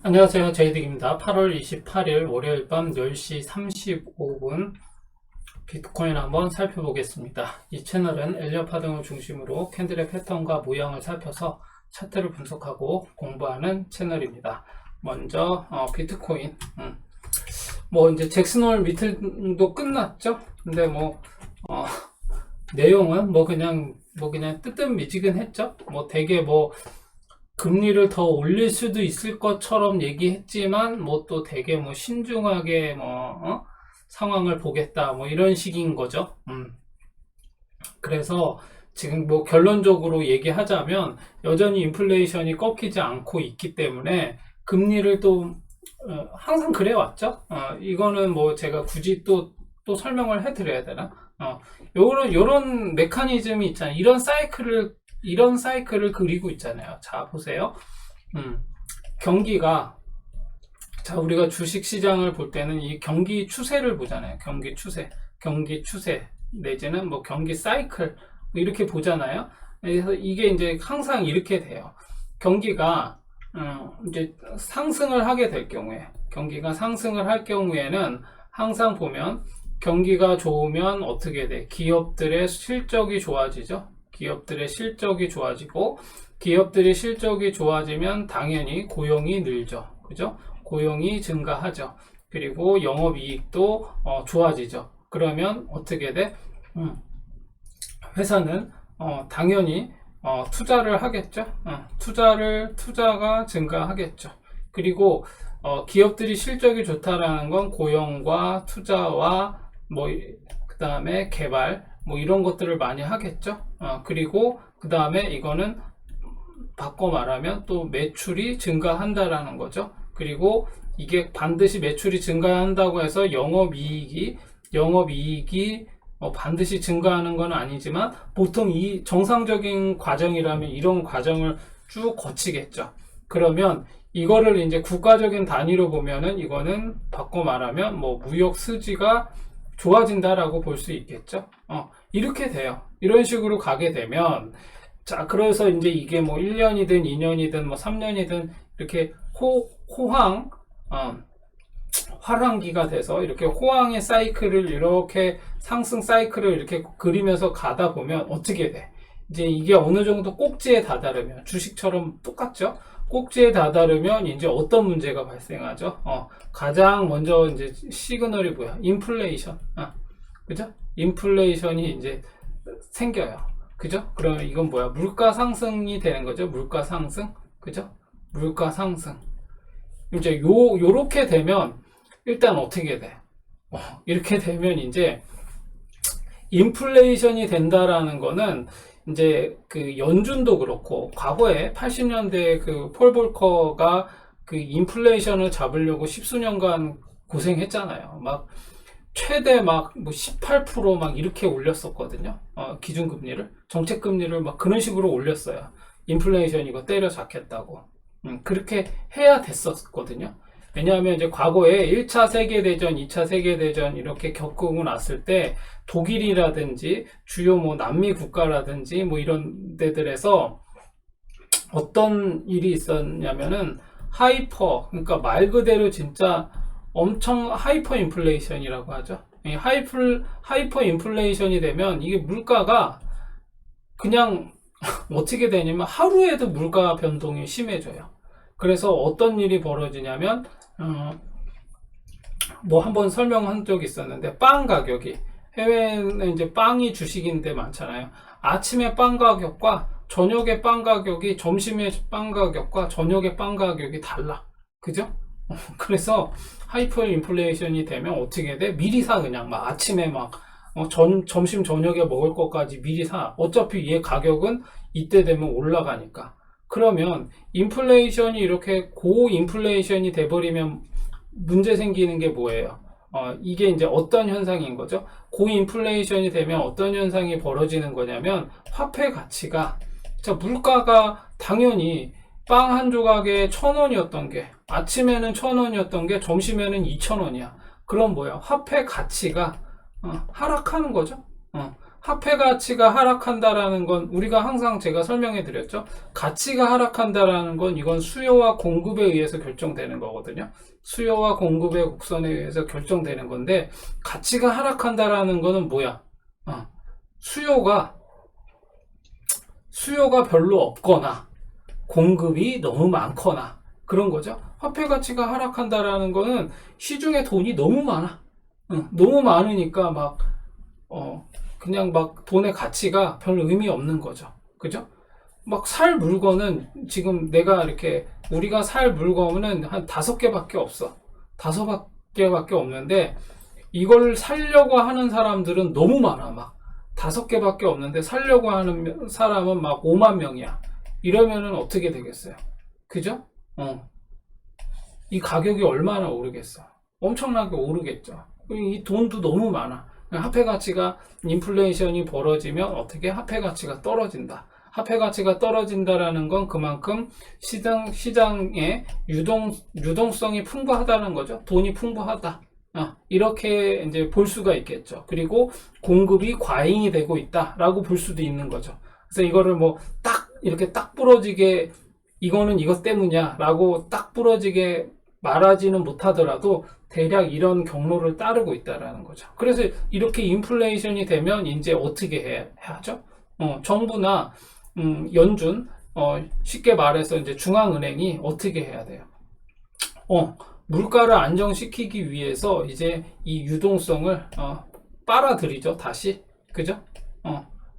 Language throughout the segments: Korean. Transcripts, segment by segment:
안녕하세요. 제이득입니다. 8월 28일 월요일 밤 10시 35분 비트코인 한번 살펴보겠습니다. 이 채널은 엘리엇 파동을 중심으로 캔들의 패턴과 모양을 살펴서 차트를 분석하고 공부하는 채널입니다. 먼저 비트코인 뭐 이제 잭슨홀 미팅도 끝났죠. 근데 내용은 그냥 뜨뜻미지근했죠. 되게 금리를 더 올릴 수도 있을 것처럼 얘기했지만 또 되게 신중하게 상황을 보겠다 이런 식인 거죠. 그래서 지금 결론적으로 얘기하자면 여전히 인플레이션이 꺾이지 않고 있기 때문에 금리를 또 항상 그래 왔죠. 이거는 제가 굳이 또 설명을 해드려야 되나? 요런 메커니즘이 있잖아요. 이런 사이클을 그리고 있잖아요. 자, 보세요. 경기가, 우리가 주식 시장을 볼 때는 이 경기 추세를 보잖아요. 경기 추세, 내지는 경기 사이클, 이렇게 보잖아요. 그래서 이게 이제 항상 이렇게 돼요. 경기가, 이제 상승을 하게 될 경우에, 는 항상 보면 경기가 좋으면 어떻게 돼? 기업들의 실적이 좋아지죠. 기업들의 실적이 좋아지고, 기업들의 실적이 좋아지면 당연히 고용이 늘죠. 그죠? 고용이 증가하죠. 그리고 영업이익도 좋아지죠. 그러면 어떻게 돼? 회사는 당연히 투자를 하겠죠. 투자가 증가하겠죠. 그리고 기업들이 실적이 좋다라는 건 고용과 투자와 그 다음에 개발 이런 것들을 많이 하겠죠. 그리고 그 다음에 이거는 바꿔 말하면 또 매출이 증가한다라는 거죠. 그리고 이게 반드시 매출이 증가한다고 해서 영업이익이 반드시 증가하는 건 아니지만 보통 이 정상적인 과정이라면 이런 과정을 쭉 거치겠죠. 그러면 이거를 이제 국가적인 단위로 보면은 이거는 바꿔 말하면 무역 수지가 좋아진다라고 볼 수 있겠죠. 이렇게 돼요. 이런 식으로 가게 되면, 자, 그래서 이제 이게 1년이든 2년이든 3년이든 이렇게 화랑기가 돼서 이렇게 호황의 사이클을 이렇게 상승 사이클을 이렇게 그리면서 가다 보면 어떻게 돼? 이제 이게 어느 정도 꼭지에 다다르면 주식처럼 똑같죠? 꼭지에 다다르면 이제 어떤 문제가 발생하죠? 가장 먼저 이제 시그널이 뭐야? 인플레이션. 그죠? 인플레이션이 이제 생겨요. 그죠? 그러면 이건 뭐야? 물가 상승이 되는 거죠. 물가 상승. 그죠? 물가 상승. 이제 요렇게 되면 일단 어떻게 돼? 이렇게 되면 이제 인플레이션이 된다라는 거는 이제 그 연준도 그렇고 과거에 80년대 그 폴 볼커가 그 인플레이션을 잡으려고 십수년간 고생했잖아요. 최대 18% 이렇게 올렸었거든요. 기준금리를, 정책금리를 그런 식으로 올렸어요. 인플레이션 이거 때려잡겠다고. 그렇게 해야 됐었거든요. 왜냐하면 이제 과거에 1차 세계대전, 2차 세계대전 이렇게 겪고 났을 때 독일이라든지 주요 남미 국가라든지 이런 데들에서 어떤 일이 있었냐면은 그러니까 말 그대로 진짜 엄청 하이퍼 인플레이션이라고 하죠. 하이퍼 인플레이션이 되면 이게 물가가 그냥 어떻게 되냐면 하루에도 물가 변동이 심해져요. 그래서 어떤 일이 벌어지냐면 한번 설명한 적이 있었는데 빵 가격이, 해외는 이제 빵이 주식인데 많잖아요. 아침에 빵 가격과 저녁에 빵 가격이, 점심에 빵 가격과 저녁에 빵 가격이 달라. 그죠? 그래서 하이퍼 인플레이션이 되면 어떻게 돼? 미리 사. 그냥 아침에 점심 저녁에 먹을 것까지 미리 사. 어차피 얘 가격은 이때 되면 올라가니까. 그러면 인플레이션이 이렇게 고인플레이션이 돼버리면 문제 생기는 게 뭐예요? 이게 이제 어떤 현상인 거죠? 고인플레이션이 되면 어떤 현상이 벌어지는 거냐면 화폐 가치가, 물가가 당연히 빵 한 조각에 1,000원이었던 게 아침에는 1,000원이었던 게 점심에는 2,000원이야. 그럼 뭐야? 화폐 가치가 하락하는 거죠. 화폐 가치가 하락한다라는 건 우리가 항상 제가 설명해 드렸죠. 가치가 하락한다라는 건 이건 수요와 공급에 의해서 결정되는 거거든요. 수요와 공급의 곡선에 의해서 결정되는 건데, 가치가 하락한다라는 거는 뭐야? 수요가 별로 없거나 공급이 너무 많거나 그런 거죠. 화폐 가치가 하락한다라는 거는 시중에 돈이 너무 많아. 너무 많으니까 그냥 막 돈의 가치가 별 의미 없는 거죠. 그죠? 막 살 물건은 지금 우리가 살 물건은 한 5개밖에 없어. 5개밖에 없는데 이걸 살려고 하는 사람들은 너무 많아. 막 5개밖에 없는데 살려고 하는 사람은 막 5만 명이야. 이러면은 어떻게 되겠어요? 그죠? 이 가격이 얼마나 오르겠어? 엄청나게 오르겠죠. 이 돈도 너무 많아. 화폐 가치가 인플레이션이 벌어지면 어떻게 화폐 가치가 떨어진다. 화폐 가치가 떨어진다라는 건 그만큼 시장의 유동성이 풍부하다는 거죠. 돈이 풍부하다. 이렇게 이제 볼 수가 있겠죠. 그리고 공급이 과잉이 되고 있다라고 볼 수도 있는 거죠. 그래서 이거를 이렇게 딱 부러지게 이거는 이것 때문이야라고 딱 부러지게 말하지는 못하더라도 대략 이런 경로를 따르고 있다라는 거죠. 그래서 이렇게 인플레이션이 되면 이제 어떻게 해야죠? 정부나 연준, 쉽게 말해서 이제 중앙은행이 어떻게 해야 돼요? 물가를 안정시키기 위해서 이제 이 유동성을 빨아들이죠. 다시. 그죠?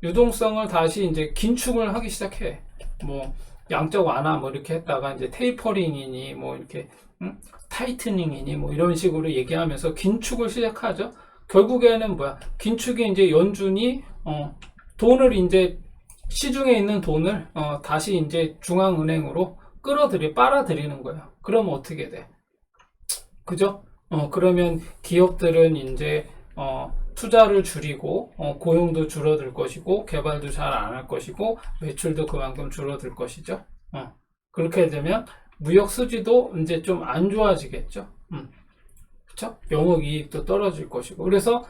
유동성을 다시 이제 긴축을 하기 시작해. 양적 완화 이렇게 했다가 이제 테이퍼링이니 이렇게 타이트닝이니 이런 식으로 얘기하면서 긴축을 시작하죠. 결국에는 긴축이 이제 연준이 돈을 이제 시중에 있는 돈을 다시 이제 중앙은행으로 빨아들이는 거예요. 그럼 어떻게 돼? 그죠? 그러면 기업들은 이제 투자를 줄이고 고용도 줄어들 것이고 개발도 잘 안 할 것이고 매출도 그만큼 줄어들 것이죠. 그렇게 되면 무역 수지도 이제 좀 안 좋아지겠죠. 그렇죠? 영업 이익도 떨어질 것이고. 그래서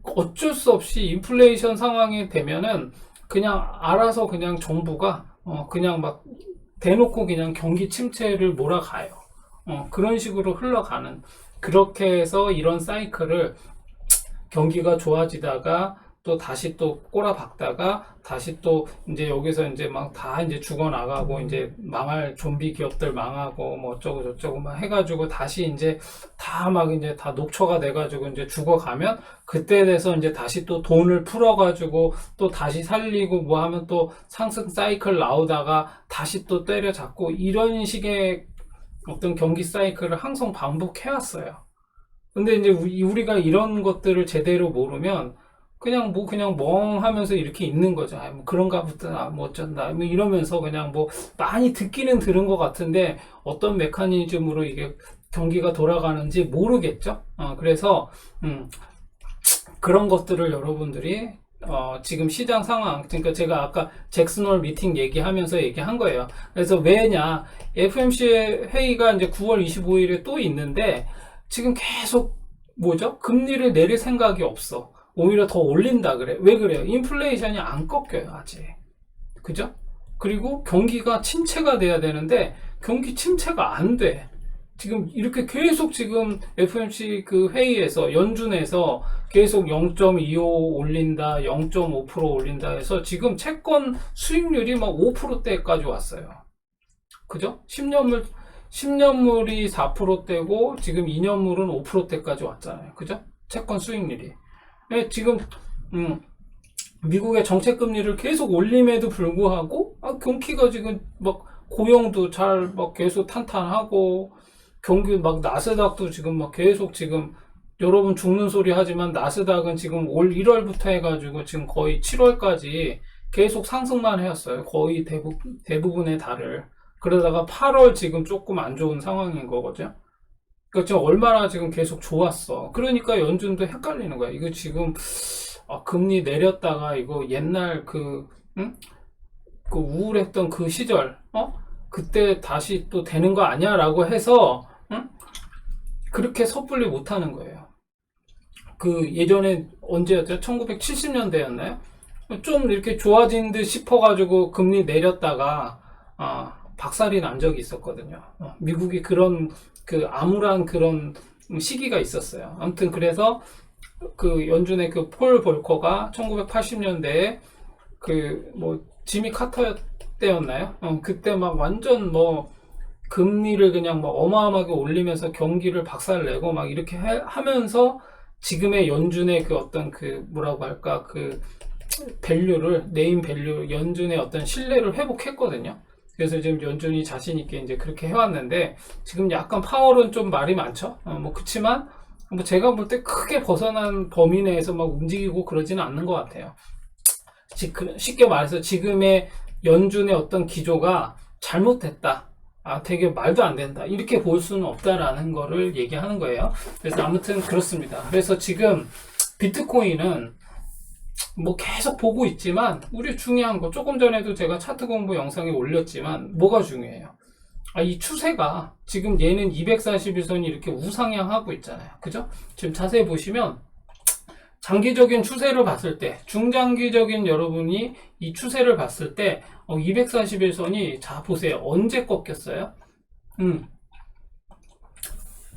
어쩔 수 없이 인플레이션 상황이 되면은 그냥 알아서 그냥 정부가 그냥 막 대놓고 그냥 경기 침체를 몰아가요. 그런 식으로 흘러가는, 그렇게 해서 이런 사이클을 경기가 좋아지다가 또 다시 또 꼬라박다가 다시 또 이제 여기서 이제 막 다 이제 죽어나가고 이제 망할 좀비 기업들 망하고 어쩌고 저쩌고 막 해가지고 다시 이제 다 이제 다 녹초가 돼가지고 이제 죽어가면 그때 돼서 이제 다시 또 돈을 풀어가지고 또 다시 살리고 하면 또 상승 사이클 나오다가 다시 또 때려잡고 이런 식의 어떤 경기 사이클을 항상 반복해왔어요. 근데 이제 우리가 이런 것들을 제대로 모르면 그냥 멍하면서 이렇게 있는 거죠. 그런가 보다, 어쩐다, 이러면서 그냥 많이 듣기는 들은 것 같은데 어떤 메커니즘으로 이게 경기가 돌아가는지 모르겠죠. 그래서 그런 것들을 여러분들이 지금 시장 상황, 그러니까 제가 아까 잭슨홀 미팅 얘기하면서 얘기한 거예요. 그래서 왜냐, FOMC 회의가 이제 9월 25일에 또 있는데 지금 계속 금리를 내릴 생각이 없어. 오히려 더 올린다 그래. 왜 그래요? 인플레이션이 안 꺾여요, 아직. 그죠? 그리고 경기가 침체가 돼야 되는데 경기 침체가 안 돼. 지금 이렇게 계속 지금 FOMC 그 회의에서 연준에서 계속 0.25 올린다, 0.5% 올린다 해서 지금 채권 수익률이 막 5%대까지 왔어요. 그죠? 10년물이 4%대고 지금 2년물은 5%대까지 왔잖아요. 그죠? 채권 수익률이. 지금 미국의 정책금리를 계속 올림에도 불구하고 경기가 지금 고용도 잘 계속 탄탄하고 경기 나스닥도 지금 계속 지금 여러분 죽는 소리 하지만 나스닥은 지금 올 1월부터 해가지고 지금 거의 7월까지 계속 상승만 해왔어요. 거의 대부분의 달을. 그러다가 8월 지금 조금 안 좋은 상황인 거거든요. 그러니까 지금 얼마나 지금 계속 좋았어. 그러니까 연준도 헷갈리는 거야. 이거 지금 금리 내렸다가 이거 옛날 그 우울했던 그 시절 그때 다시 또 되는 거 아니야? 라고 해서 그렇게 섣불리 못하는 거예요. 그 예전에 언제였죠? 1970년대였나요? 좀 이렇게 좋아진 듯 싶어가지고 금리 내렸다가 박살이 난 적이 있었거든요. 미국이 그런 그 암울한 그런 시기가 있었어요. 아무튼 그래서 그 연준의 그 폴 볼커가 1980년대에 그 뭐 지미 카터 때였나요? 그때 막 완전 뭐 금리를 그냥 뭐 어마어마하게 올리면서 경기를 박살내고 막 이렇게 하면서 지금의 연준의 그 어떤 그 뭐라고 할까 그 밸류를 네임 밸류 연준의 어떤 신뢰를 회복했거든요. 그래서 지금 연준이 자신 있게 이제 그렇게 해왔는데 지금 약간 파월은 좀 말이 많죠. 뭐 그치만 뭐 제가 볼 때 크게 벗어난 범위 내에서 막 움직이고 그러지는 않는 것 같아요. 쉽게 말해서 지금의 연준의 어떤 기조가 잘못됐다. 되게 말도 안 된다. 이렇게 볼 수는 없다라는 거를 얘기하는 거예요. 그래서 아무튼 그렇습니다. 그래서 지금 비트코인은 뭐 계속 보고 있지만 우리 중요한 거 조금 전에도 제가 차트 공부 영상에 올렸지만 뭐가 중요해요? 이 추세가 지금 얘는 241선이 이렇게 우상향하고 있잖아요. 그죠? 지금 자세히 보시면 장기적인 추세를 봤을 때 중장기적인 여러분이 이 추세를 봤을 때 241선이 자 보세요. 언제 꺾였어요?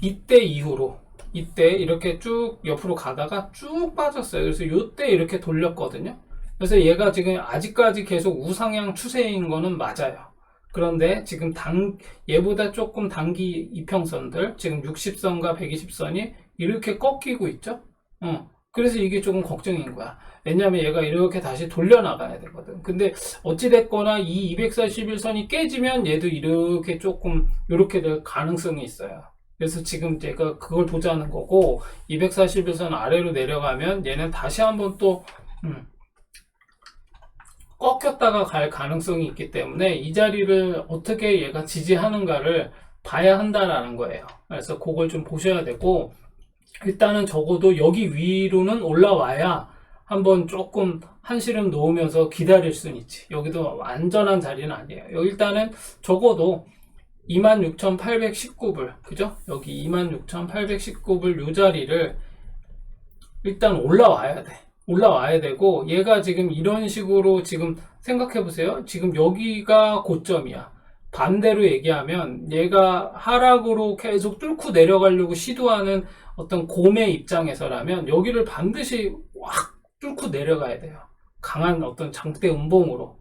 이때 이후로 이때 이렇게 쭉 옆으로 가다가 쭉 빠졌어요. 그래서 이때 이렇게 돌렸거든요. 그래서 얘가 지금 아직까지 계속 우상향 추세인 거는 맞아요. 그런데 지금 얘보다 조금 단기 이평선들 지금 60선과 120선이 이렇게 꺾이고 있죠. 그래서 이게 조금 걱정인 거야. 왜냐면 얘가 이렇게 다시 돌려나가야 되거든. 근데 어찌됐거나 이 241선이 깨지면 얘도 이렇게 조금 이렇게 될 가능성이 있어요. 그래서 지금 제가 그걸 보자는 거고 241선 아래로 내려가면 얘는 다시 한번 또 꺾였다가 갈 가능성이 있기 때문에 이 자리를 어떻게 얘가 지지하는가를 봐야 한다라는 거예요. 그래서 그걸 좀 보셔야 되고 일단은 적어도 여기 위로는 올라와야 한번 조금 한시름 놓으면서 기다릴 수는 있지. 여기도 완전한 자리는 아니에요. 일단은 적어도 26,819불 그죠? 여기 26,819불 요 자리를 일단 올라와야 돼. 올라와야 되고 얘가 지금 이런 식으로 지금 생각해 보세요. 지금 여기가 고점이야. 반대로 얘기하면 얘가 하락으로 계속 뚫고 내려가려고 시도하는 어떤 곰의 입장에서라면 여기를 반드시 확 뚫고 내려가야 돼요. 강한 어떤 장대 음봉으로.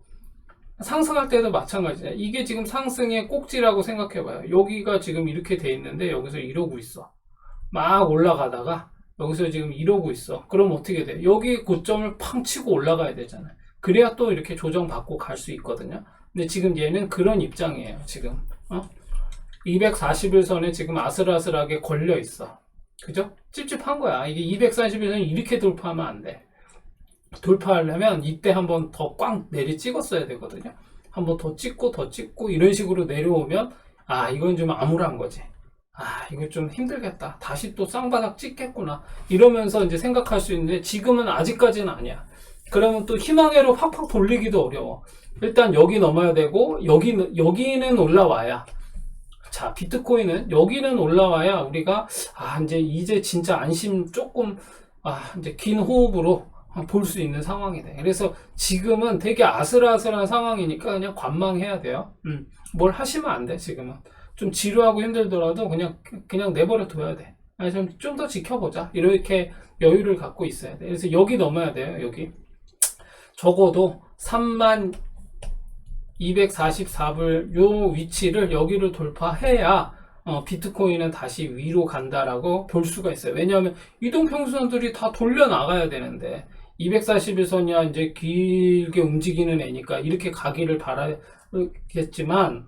상승할 때도 마찬가지야. 이게 지금 상승의 꼭지라고 생각해봐요. 여기가 지금 이렇게 돼 있는데 여기서 이러고 있어. 막 올라가다가 여기서 지금 이러고 있어. 그럼 어떻게 돼? 여기 고점을 팡 치고 올라가야 되잖아요. 그래야 또 이렇게 조정받고 갈 수 있거든요. 근데 지금 얘는 그런 입장이에요. 지금 241선에 지금 아슬아슬하게 걸려 있어. 그죠? 찝찝한 거야. 이게 241선이 이렇게 돌파하면 안 돼. 돌파하려면 이때 한번 더 꽉 내리 찍었어야 되거든요. 한번 더 찍고 이런 식으로 내려오면 이건 좀 암울한 거지. 이거 좀 힘들겠다. 다시 또 쌍바닥 찍겠구나. 이러면서 이제 생각할 수 있는데 지금은 아직까지는 아니야. 그러면 또 희망회로 팍팍 돌리기도 어려워. 일단 여기 넘어야 되고 여기는 올라와야. 자, 비트코인은 여기는 올라와야 우리가 이제 진짜 안심 조금 이제 긴 호흡으로 볼 수 있는 상황이 돼. 그래서 지금은 되게 아슬아슬한 상황이니까 그냥 관망해야 돼요. 뭘 하시면 안 돼. 지금은 좀 지루하고 힘들더라도 그냥 내버려 둬야 돼. 좀 더 지켜보자. 이렇게 여유를 갖고 있어야 돼. 그래서 여기 넘어야 돼요. 여기 적어도 3244불 요 위치를 여기를 돌파해야 비트코인은 다시 위로 간다라고 볼 수가 있어요. 왜냐하면 이동평선들이 다 돌려 나가야 되는데 241선이야 이제 길게 움직이는 애니까 이렇게 가기를 바라겠지만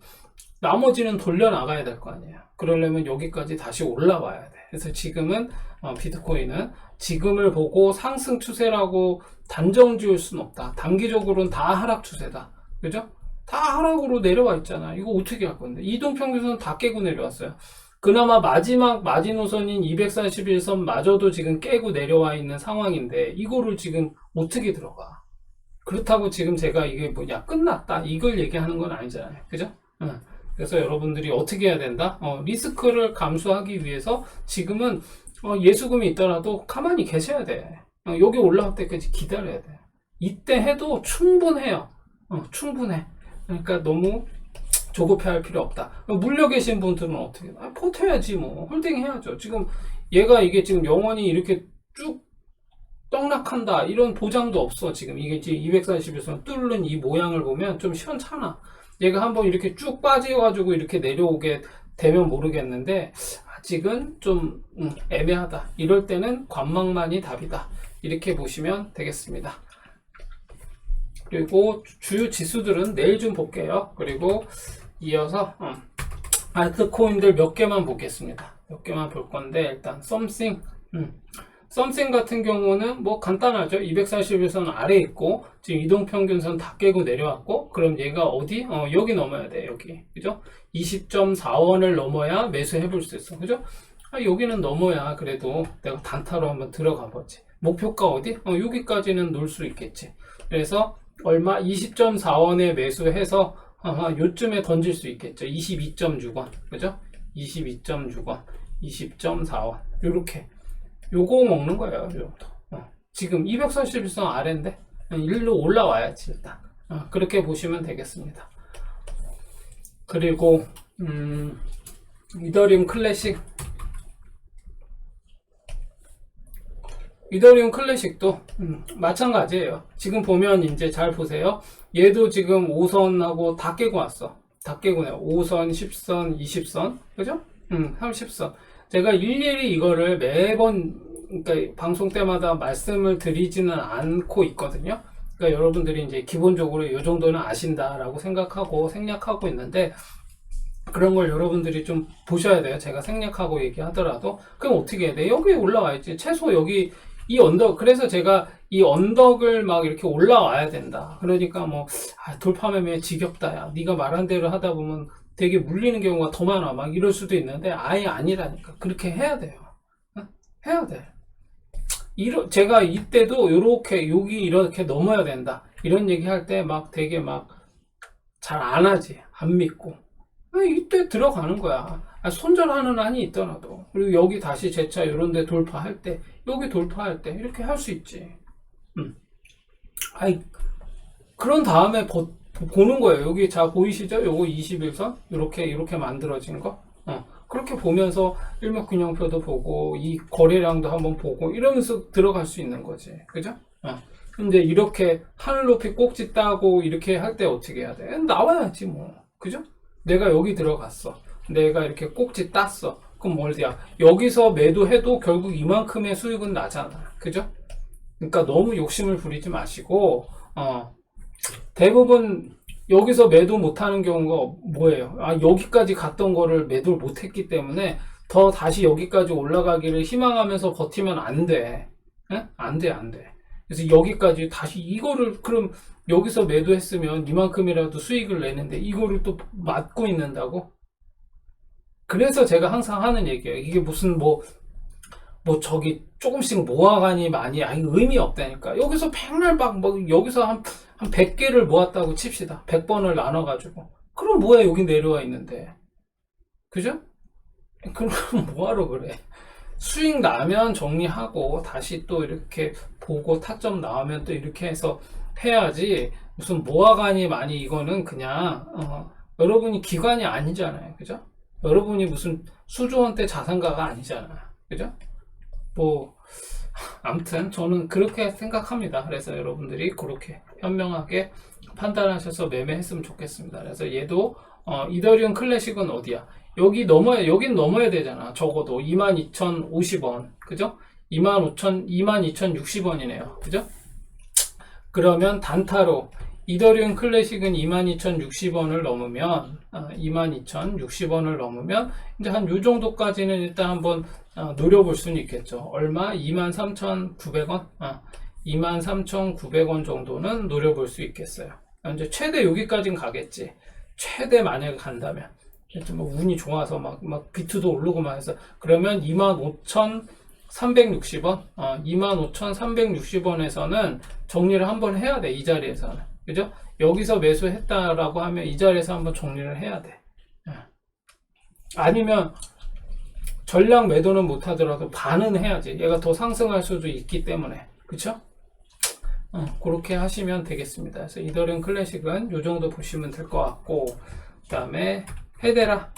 나머지는 돌려 나가야 될 거 아니에요. 그러려면 여기까지 다시 올라와야 돼. 그래서 지금은 비트코인은 지금을 보고 상승 추세라고 단정 지을 수는 없다. 단기적으로는 다 하락 추세다. 그죠? 다 하락으로 내려와 있잖아. 이거 어떻게 할 건데? 이동평균선 다 깨고 내려왔어요. 그나마 마지막 마지노선인 241선 마저도 지금 깨고 내려와 있는 상황인데 이거를 지금 어떻게 들어가? 그렇다고 지금 제가 이게 끝났다 이걸 얘기하는 건 아니잖아요. 그죠? 그래서 여러분들이 어떻게 해야 된다? 리스크를 감수하기 위해서 지금은 예수금이 있더라도 가만히 계셔야 돼. 여기 올라올 때까지 기다려야 돼. 이때 해도 충분해요. 충분해. 그러니까 너무 조급해할 필요 없다. 물려 계신 분들은 어떻게? 포트해야지 뭐. 홀딩 해야죠. 지금 얘가 이게 지금 영원히 이렇게 쭉 떡락한다 이런 보장도 없어. 지금 이게 지금 240에서 뚫는 이 모양을 보면 좀 시원찮아. 얘가 한번 이렇게 쭉 빠져가지고 이렇게 내려오게 되면 모르겠는데 아직은 좀 애매하다. 이럴 때는 관망만이 답이다. 이렇게 보시면 되겠습니다. 그리고 주요 지수들은 내일 좀 볼게요. 그리고 이어서 알트코인들 몇 개만 보겠습니다. 몇 개만 볼 건데 일단 썸씽 같은 경우는 뭐 간단하죠. 241선 아래에 있고 지금 이동평균선 다 깨고 내려왔고 그럼 얘가 어디? 여기 넘어야 돼. 여기 그죠? 20.4원을 넘어야 매수해 볼 수 있어. 그죠? 여기는 넘어야 그래도 내가 단타로 한번 들어가 보지. 목표가 어디? 여기까지는 놓을 수 있겠지. 그래서 얼마? 20.4원에 매수해서 요쯤에 던질 수 있겠죠. 22.6원 그죠? 22.6원 20.4원 요렇게 요거 먹는 거예요. 요정도. 지금 241선 아래인데 일로 올라와야지 일단. 그렇게 보시면 되겠습니다. 그리고 이더리움 클래식도 마찬가지예요. 지금 보면 이제 잘 보세요. 얘도 지금 5선하고 다 깨고 왔어. 다 깨고네요. 5선, 10선, 20선, 그죠? 30선. 제가 일일이 이거를 매번 그러니까 방송 때마다 말씀을 드리지는 않고 있거든요. 그러니까 여러분들이 이제 기본적으로 이 정도는 아신다라고 생각하고 생략하고 있는데 그런 걸 여러분들이 좀 보셔야 돼요. 제가 생략하고 얘기하더라도 그럼 어떻게 해야 돼? 여기 올라와야지. 최소 여기 이 언덕 그래서 제가 이 언덕을 막 이렇게 올라와야 된다. 그러니까 뭐 돌파매매 지겹다. 야 네가 말한 대로 하다 보면 되게 물리는 경우가 더 많아. 막 이럴 수도 있는데 아예 아니라니까. 그렇게 해야 돼요. 해야 돼. 제가 이때도 요렇게 여기 이렇게 넘어야 된다. 이런 얘기 할 때 막 되게 막 잘 안 하지. 안 믿고. 이때 들어가는 거야. 손절하는 한이 있더라도. 그리고 여기 다시 재차 이런 데 돌파할 때, 여기 돌파할 때 이렇게 할 수 있지. 그런 다음에 보는 거예요. 여기 자 보이시죠? 요거 21선 이렇게 만들어진 거. 그렇게 보면서 일목균형표도 보고 이 거래량도 한번 보고 이러면서 들어갈 수 있는 거지. 그죠? 근데 이렇게 하늘 높이 꼭지 따고 이렇게 할 때 어떻게 해야 돼? 나와야지 뭐. 그죠? 내가 여기 들어갔어. 내가 이렇게 꼭지 땄어. 그럼 뭐야? 여기서 매도해도 결국 이만큼의 수익은 나잖아. 그죠? 그러니까 너무 욕심을 부리지 마시고 대부분 여기서 매도 못하는 경우가 뭐예요? 여기까지 갔던 거를 매도를 못했기 때문에 더 다시 여기까지 올라가기를 희망하면서 버티면 안 돼. 안 돼. 그래서 여기까지 다시 이거를 그럼 여기서 매도했으면 이만큼이라도 수익을 내는데 이거를 또 맞고 있는다고? 그래서 제가 항상 하는 얘기예요. 이게 무슨 뭐 저기 조금씩 모아가니 많이 의미 없다니까. 여기서 백날 여기서 한 100개를 모았다고 칩시다. 100번을 나눠가지고. 그럼 뭐야 여기 내려와 있는데. 그죠? 그럼 뭐하러 그래. 수익 나면 정리하고 다시 또 이렇게 보고 타점 나오면 또 이렇게 해서 해야지. 무슨 모아가니 많이 이거는 그냥 여러분이 기관이 아니잖아요. 그죠? 여러분이 무슨 수조원대 자산가가 아니잖아. 그죠? 아무튼 저는 그렇게 생각합니다. 그래서 여러분들이 그렇게 현명하게 판단하셔서 매매했으면 좋겠습니다. 그래서 얘도 이더리움 클래식은 어디야? 여긴 넘어야 되잖아. 적어도 22,050원. 그죠? 22,060원이네요. 그죠? 그러면 단타로 이더리움 클래식은 22,060원을 넘으면 22,060원을 넘으면 이제 한 요 정도까지는 일단 한번 노려볼 수는 있겠죠. 얼마? 23,900원? 23,900원 정도는 노려볼 수 있겠어요. 이제 최대 여기까지는 가겠지. 최대 만약에 간다면. 뭐 운이 좋아서 막 비트도 오르고 막 해서 그러면 25,360원? 25,360원에서는 정리를 한번 해야 돼. 이 자리에서는. 그죠? 여기서 매수했다라고 하면 이 자리에서 한번 정리를 해야 돼. 아니면 전량 매도는 못하더라도 반은 해야지. 얘가 더 상승할 수도 있기 때문에. 그쵸? 그렇게 하시면 되겠습니다. 그래서 이더리움 클래식은 이 정도 보시면 될 것 같고, 그 다음에 헤데라.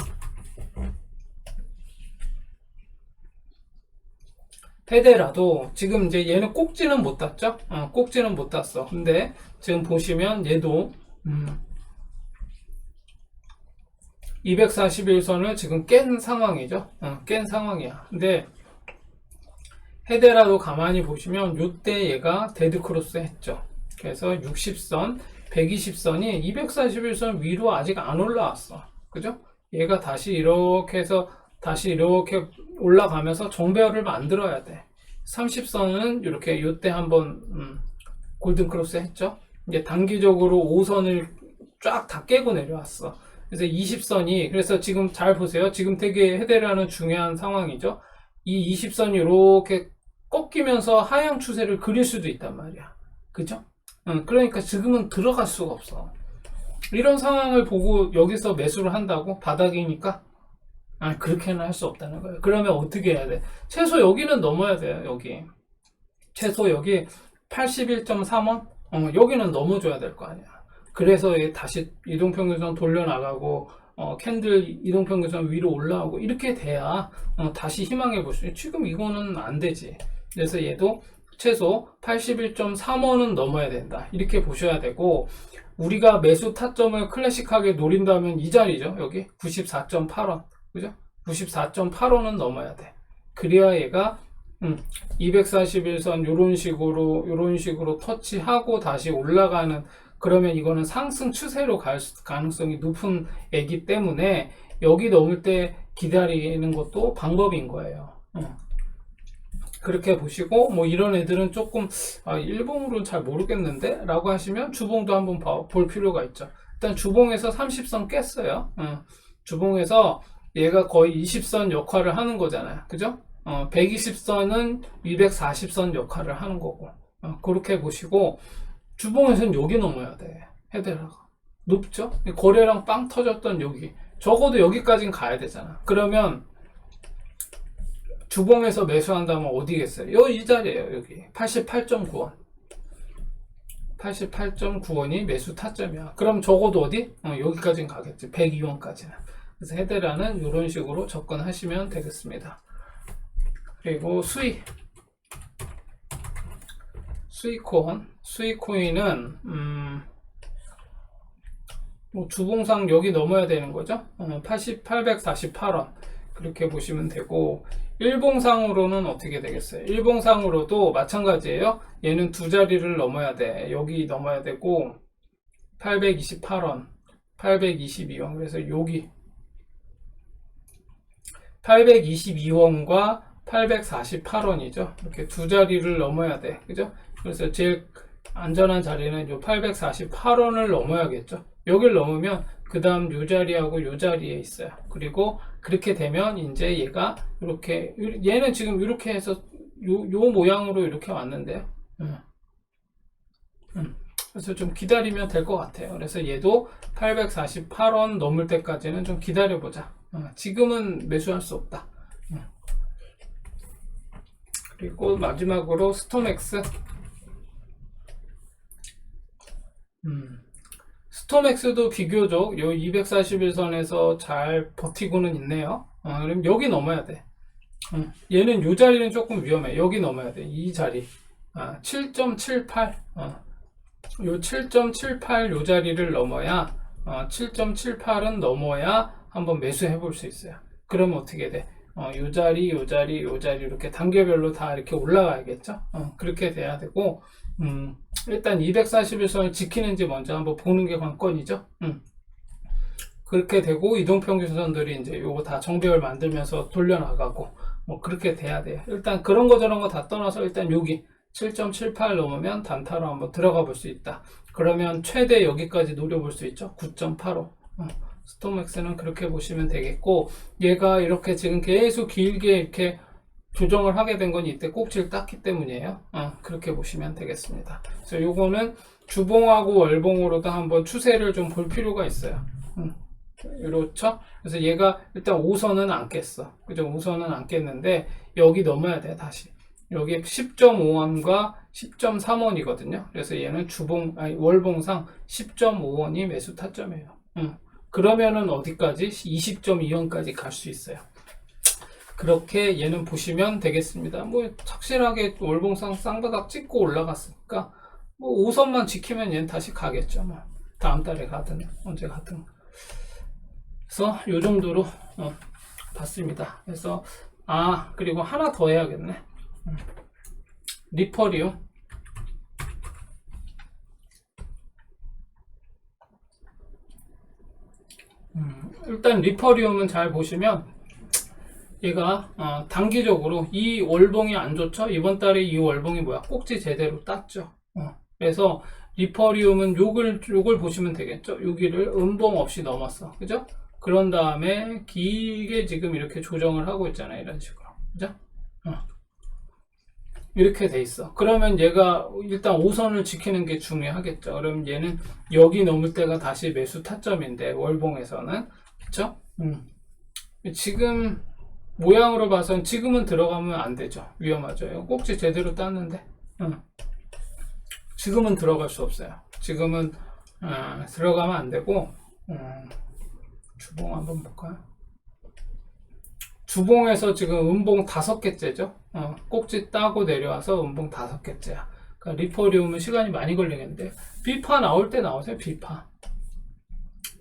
헤데라도 지금 이제 얘는 꼭지는 못 땄죠? 꼭지는 못 땄어. 근데 지금 보시면 얘도 241선을 지금 깬 상황이죠. 깬 상황이야. 근데 헤데라도 가만히 보시면 이때 얘가 데드크로스 했죠. 그래서 60선, 120선이 241선 위로 아직 안 올라왔어. 그죠? 얘가 다시 이렇게 해서 다시 이렇게 올라가면서 정배열을 만들어야 돼. 30선은 이렇게 이때 한번 골든크로스 했죠. 이제 단기적으로 5선을 쫙 다 깨고 내려왔어. 그래서 20선이, 그래서 지금 잘 보세요. 지금 되게 헤데라는 중요한 상황이죠. 이 20선이 이렇게 꺾이면서 하향 추세를 그릴 수도 있단 말이야. 그죠? 그러니까 지금은 들어갈 수가 없어. 이런 상황을 보고 여기서 매수를 한다고? 바닥이니까? 그렇게는 할 수 없다는 거예요. 그러면 어떻게 해야 돼? 최소 여기는 넘어야 돼요, 여기. 최소 여기 81.3원? 여기는 넘어줘야 될 거 아니야. 그래서 다시 이동평균선 돌려나가고, 캔들 이동평균선 위로 올라오고, 이렇게 돼야, 다시 희망해 볼 수 있어요. 지금 이거는 안 되지. 그래서 얘도 최소 81.3원은 넘어야 된다. 이렇게 보셔야 되고, 우리가 매수 타점을 클래식하게 노린다면 이 자리죠. 여기 94.8원. 그죠? 94.8원은 넘어야 돼. 그래야 얘가 241선 요런 식으로 터치하고 다시 올라가는, 그러면 이거는 상승 추세로 갈 가능성이 높은 애기 때문에 여기 넘을 때 기다리는 것도 방법인 거예요. 그렇게 보시고, 뭐 이런 애들은 조금 일봉으로는 잘 모르겠는데 라고 하시면 주봉도 한번 볼 필요가 있죠. 일단 주봉에서 30선 깼어요. 주봉에서 얘가 거의 20선 역할을 하는 거잖아요. 그죠? 120선은 240선 역할을 하는 거고, 그렇게 보시고, 주봉에서는 여기 넘어야 돼. 헤데라가 높죠? 거래량 빵 터졌던 여기, 적어도 여기까지는 가야 되잖아. 그러면 주봉에서 매수한다면 어디겠어요? 이 자리에요. 여기 88.9원 88.9원이 매수 타점이야. 그럼 적어도 어디? 여기까지는 가겠지. 102원까지는. 그래서 헤데라는 이런 식으로 접근하시면 되겠습니다. 그리고 수이코인은 뭐 주봉상 여기 넘어야 되는 거죠. 848원 그렇게 보시면 되고, 일봉상으로는 어떻게 되겠어요? 일봉상으로도 마찬가지예요. 얘는 두 자리를 넘어야 돼. 여기 넘어야 되고, 828원 822원. 그래서 여기 822원과 848원이죠. 이렇게 두 자리를 넘어야 돼. 그죠? 그래서 제일 안전한 자리는 요 848원을 넘어야겠죠. 여기를 넘으면 그 다음 요 자리하고 요 자리에 있어요. 그리고 그렇게 되면 이제 얘가 이렇게, 얘는 지금 이렇게 해서 요 모양으로 이렇게 왔는데요. 그래서 좀 기다리면 될 것 같아요. 그래서 얘도 848원 넘을 때까지는 좀 기다려보자. 지금은 매수할 수 없다. 그리고 마지막으로 스톰엑스. 스톰엑스도 비교적 요 241선에서 잘 버티고는 있네요. 그럼 여기 넘어야 돼. 얘는 요 자리는 조금 위험해. 여기 넘어야 돼. 이 자리. 7.78. 요 7.78 요 자리를 넘어야, 7.78은 넘어야 한번 매수해 볼 수 있어요. 그러면 어떻게 돼? 요 자리, 요 자리, 요 자리 이렇게 단계별로 다 이렇게 올라가야겠죠? 그렇게 돼야 되고, 일단 241선을 지키는지 먼저 한번 보는 게 관건이죠. 그렇게 되고, 이동평균선들이 이제 요거 다 정배열 만들면서 돌려나가고, 뭐 그렇게 돼야 돼요. 일단 그런 거 저런 거 다 떠나서 일단 여기 7.78 넘으면 단타로 한번 들어가 볼 수 있다. 그러면 최대 여기까지 노려볼 수 있죠. 9.85. 스톰엑스는 그렇게 보시면 되겠고, 얘가 이렇게 지금 계속 길게 이렇게 조정을 하게 된 건 이때 꼭지를 땄기 때문이에요. 그렇게 보시면 되겠습니다. 그래서 요거는 주봉하고 월봉으로도 한번 추세를 좀 볼 필요가 있어요. 이렇죠? 그래서 얘가 일단 5선은 안 깼어. 그죠? 5선은 안 깼는데 여기 넘어야 돼. 다시 여기 10.5원과 10.3원이거든요. 그래서 얘는 월봉상 10.5원이 매수 타점이에요. 그러면은 어디까지? 20.2원까지 갈 수 있어요. 그렇게 얘는 보시면 되겠습니다. 뭐 확실하게 월봉상 쌍바닥 찍고 올라갔으니까 뭐 5선만 지키면 얘는 다시 가겠죠. 뭐 다음 달에 가든 언제 가든. 그래서 요 정도로 봤습니다. 그래서 그리고 하나 더 해야겠네. 리퍼리움. 일단 리퍼리움은 잘 보시면 얘가 단기적으로 이 월봉이 안 좋죠. 이번 달에 이 월봉이 뭐야? 꼭지 제대로 땄죠. 그래서 리퍼리움은 요걸 보시면 되겠죠. 여기를 음봉 없이 넘었어. 그죠? 그런 다음에 길게 지금 이렇게 조정을 하고 있잖아요. 이런 식으로. 그죠? 이렇게 돼 있어. 그러면 얘가 일단 5선을 지키는 게 중요하겠죠. 그럼 얘는 여기 넘을 때가 다시 매수 타점인데 월봉에서는. 그쵸? 지금 모양으로 봐선 지금은 들어가면 안 되죠. 위험하죠. 꼭지 제대로 땄는데 지금은 들어갈 수 없어요. 지금은 들어가면 안 되고 주봉 한번 볼까요? 주봉에서 지금 음봉 5개째죠. 꼭지 따고 내려와서 음봉 5개째야. 그러니까 리퍼리움은 시간이 많이 걸리겠는데 B파 나올 때 나오세요. B파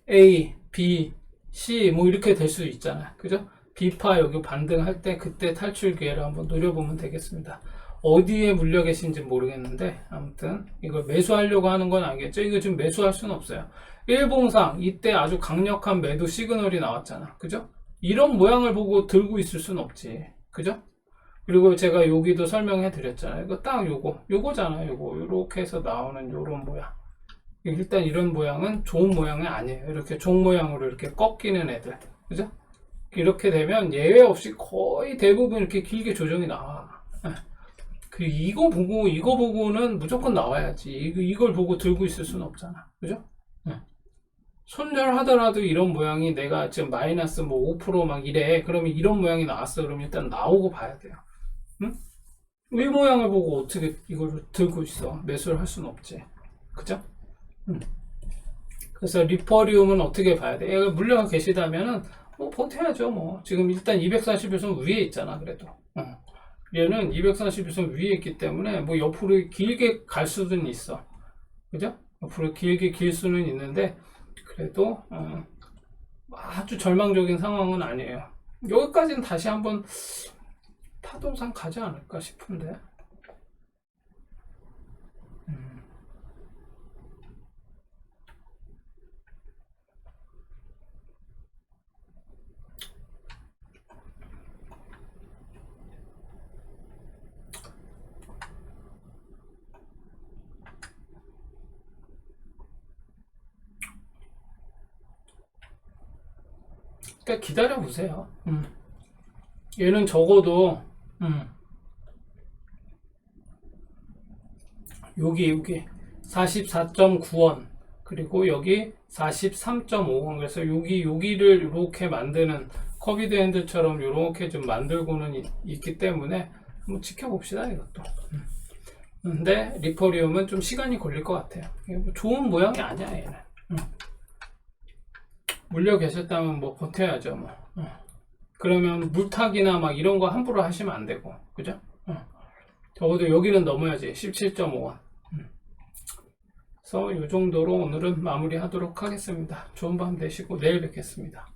A, B, C 뭐 이렇게 될 수 있잖아요. 그죠? B파 여기 반등할 때 그때 탈출 기회를 한번 노려보면 되겠습니다. 어디에 물려 계신지 모르겠는데 아무튼 이걸 매수하려고 하는 건 아니겠죠. 이거 지금 매수할 수는 없어요. 일봉상 이때 아주 강력한 매도 시그널이 나왔잖아. 그죠? 이런 모양을 보고 들고 있을 수는 없지. 그죠? 그리고 제가 여기도 설명해 드렸잖아요. 이거 딱 요거잖아요. 요렇게 해서 나오는 요런 모양. 일단 이런 모양은 좋은 모양이 아니에요. 이렇게 종 모양으로 이렇게 꺾이는 애들. 그죠? 이렇게 되면 예외 없이 거의 대부분 이렇게 길게 조정이 나와. 이거 보고는 무조건 나와야지. 이걸 보고 들고 있을 수는 없잖아. 그죠? 손절하더라도 이런 모양이 내가 지금 마이너스 뭐 5%막 이래. 그러면 이런 모양이 나왔어. 그러면 일단 나오고 봐야 돼요. 이 모양을 보고 어떻게 이걸 들고 있어. 매수를 할 수는 없지. 그죠? 그래서 리퍼리움은 어떻게 봐야 돼? 얘가 물려가 계시다면은 뭐 버텨야죠. 뭐 지금 일단 241선 위에 있잖아. 그래도 얘는 241선 위에 있기 때문에 뭐 옆으로 길게 갈 수는 있어. 그죠? 옆으로 길게 길 수는 있는데 그래도 아주 절망적인 상황은 아니에요. 여기까지는 다시 한번 파동상 가지 않을까 싶은데. 그러니까 기다려 보세요. 얘는 적어도 여기 44.9원 그리고 여기 43.5원 그래서 여기를 이렇게 만드는 커비드 핸들처럼 이렇게 좀 만들고는 있기 때문에 한번 지켜봅시다. 이것도. 근데 리퍼리움은 좀 시간이 걸릴 것 같아요. 좋은 모양이 아니야 얘는. 물려 계셨다면 뭐 버텨야죠. 뭐. 그러면 물타기나 막 이런 거 함부로 하시면 안 되고, 그죠? 적어도 여기는 넘어야지. 17.5원. 그래서 이 정도로 오늘은 마무리하도록 하겠습니다. 좋은 밤 되시고 내일 뵙겠습니다.